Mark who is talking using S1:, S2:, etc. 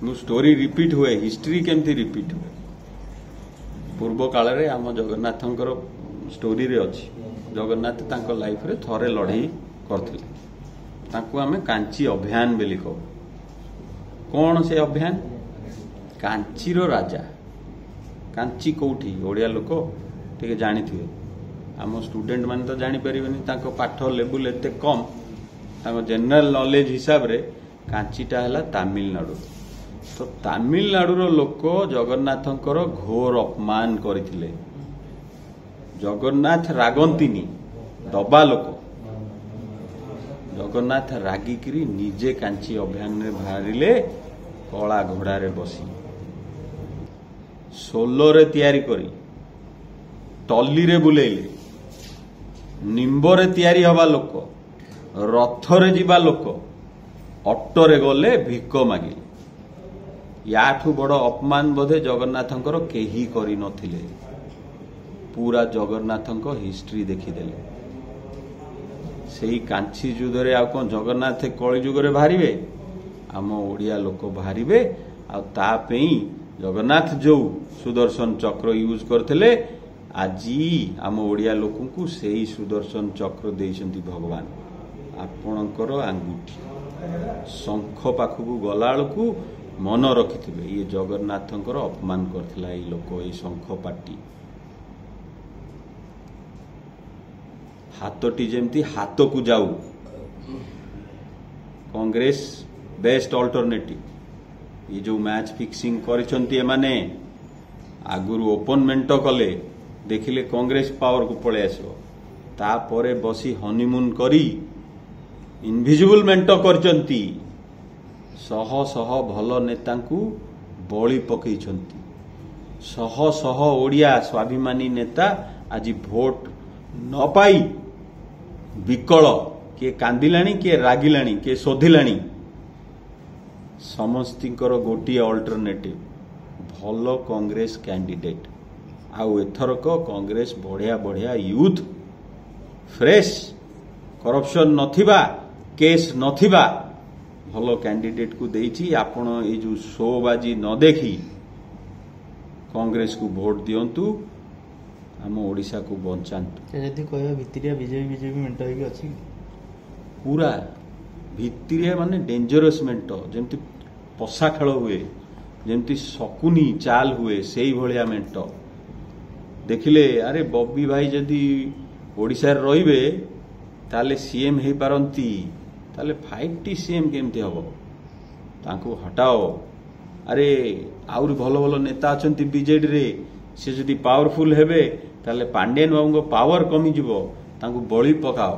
S1: मु story repeat हुए history केमती रिपीट हुए पूर्व काल रे आम जगन्नाथंकर स्टोरी रे अछि जगन्नाथ तांको लाइफ रे थरे लड़ाई करथिले तांको आमे कांची अभियान बेली कहू कौन से अभियान कांचीर राजा कांची कोठी ओडिया लोक टिके जानिथिबे आम स्टूडेंट माने तो जानि परिबेनी तांको पाठ लेवल एते कम तांको जनरल नॉलेज हिसाब रे कांचीटा हला तमिलनाडु तो तमिलनाडुर लोक जगन्नाथंकर घोर अपमान करथिले जगन्नाथ रागंतिनी दबा लोक जगन्नाथ रागिकी निजे कांची अभियान रे बाहरिले कला घोड़ा रे बसी सोलरे तैयारी करी टली रे बुलेइले निंबरे तैयारी हवा लोक रथरे जीवा लोक ऑटोरे गले भिक मागिले याठू बड़ अपमान बोधे जगन्नाथंकर केही करी नथिले पूरा जगन्नाथंक हिस्ट्री देखिदेले सेही कांची युद्धरे आ कोन जगन्नाथ कली युगरे बाहरिबे आम ओडिया लोक बाहरिबे आ ता पेई जगन्नाथ जो सुदर्शन चक्र यूज करथिले आजी आम ओडिया लोकंकु सेही सुदर्शन चक्र देइछंती भगवान आपणकर आंगुठी शंख पाखकु गलाळकु मन रखिथिबे ये जगन्नाथंकर अपमान करथिला ए लोक ए शंख पाटी हाथटी जेमती हाथ को जाऊ कांग्रेस बेस्ट अल्टरनेटिव ये जो मैच फिक्सिंग करिसंती माने आगुरु ओपोनमेंट कले देखिले कांग्रेस पावर को पळे आसो तापरे बसी हनीमून करी इनविजिबल मेंट करचंती शह शह भल नेतांकु बळी पकईचंती शह शह ओडिया स्वाभिमानी नेता आज भोट न पाई विकल किए कांदिलाणी किए रागिलाणी किए शोधिलाणी समस्तिंकर गोटे अल्टरनेटिव भल कांग्रेस कैंडिडेट आउ एथरक कांग्रेस बढ़िया बढ़िया यूथ फ्रेश करप्शन नथिबा केस नथिबा भल कैंडिडेट को देइछि आपण ए जो शोबाजी न देखी कांग्रेस को वोट दियंतु आम ओडिशा को बंचातु
S2: जदि कहबा भितरिया बीजेपी मेंट होई अछि
S1: पूरा भितरिया माने डेंजरस मेंट जेमती पसा खेल हुए जेमती शकुनी चाल हुए सेही भलिया मेंट देखिले अरे बब्बी भाई जदि ओडिशा रे रहिबे ताले सीएम हे पारंती ताले 5टी सीएम केमती हबो तांको हटाओ अरे आउर भलो भलो नेता अछंती बीजेडी रे से जदि पावरफुल हेबे ताले पांडेन बाबू पावर कमी जिवो तांको बळी पकाओ